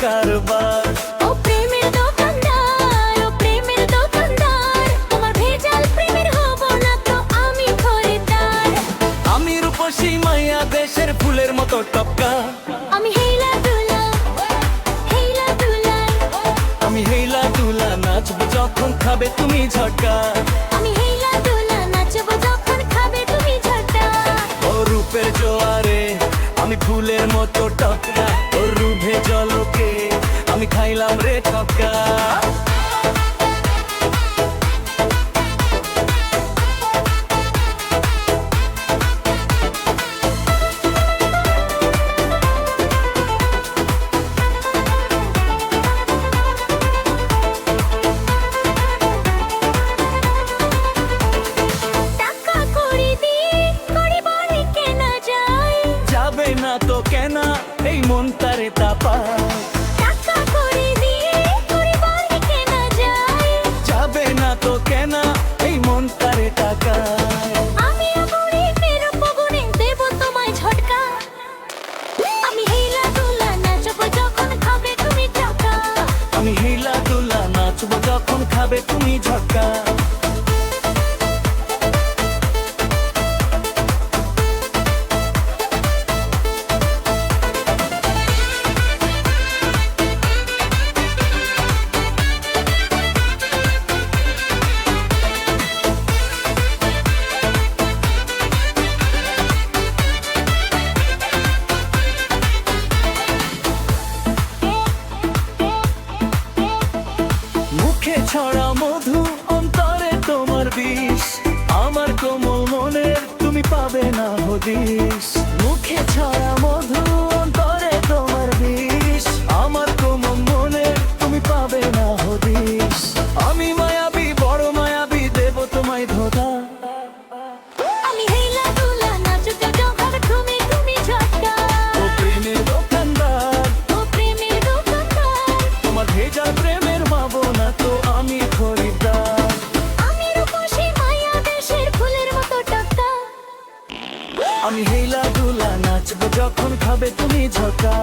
কারবার। ও প্রেমের দোকানদার, ও প্রেমের দোকানদার, তোমার ভেজাল প্রেমের হব না তো আমি খরিদ্দার। আমি রূপসী মাইয়া দেশের ফুলের মতো টপকা, আমি হেলা দুলা, হেলা দুলাই, আমি হেলা দুলা নাচব যখন খাবে তুমি ঝটকা। আমি হেলা দুলা নাচব যখন খাবে তুমি ঝটকা। ও রূপের জোয়ারে আমি ফুলের মতো টপকা, ও রূপে জলকে আমি খাইলাম রে ঠকা। টাকা কড়ি দিয়ে কড়ি বাড়ি কেনা যায়, যাবে না তো কেনা এই মন তারে তাপায়। টাকা কড়ি দিয়ে কড়ি বাড়ি কেনা যায়, যাবে না তো কেনা এই মন তারে টাকায়। আমি আমরি মেরো পবনে দেব তোমায় ঝটকা। আমি হেলা দুলা নাচব যখন খাবে তুমি টাকা। আমি হেলা দুলা নাচব যখন খাবে তুমি ঝটকা। মুখে ছড়া মধু অন্তরে তোমার বিষ, আমার কোমল মনের তুমি পাবে না হদিস। মুখে ছড়া মধু অন্তরে তোমার বিষ, আমার কোমল মনের তুমি পাবে না হদিস। আমি মায়াবী বড় মায়াবী দেব তোমায় ধোঁকা। আমি হেলা দুলা নাচব যখন তুমি তুমি ঝটকা। ও প্রেমের দোকানদার, ও প্রেমের দোকানদার, তোমার ভেজা প্রেমের মাবো না তো আমি খরিদ্দার। আমি রূপসী মাইয়া দেশের ফুলের মতো টাকা। আমি হেলা দুলা নাচব যখন খাবে তুমি ঝটকা।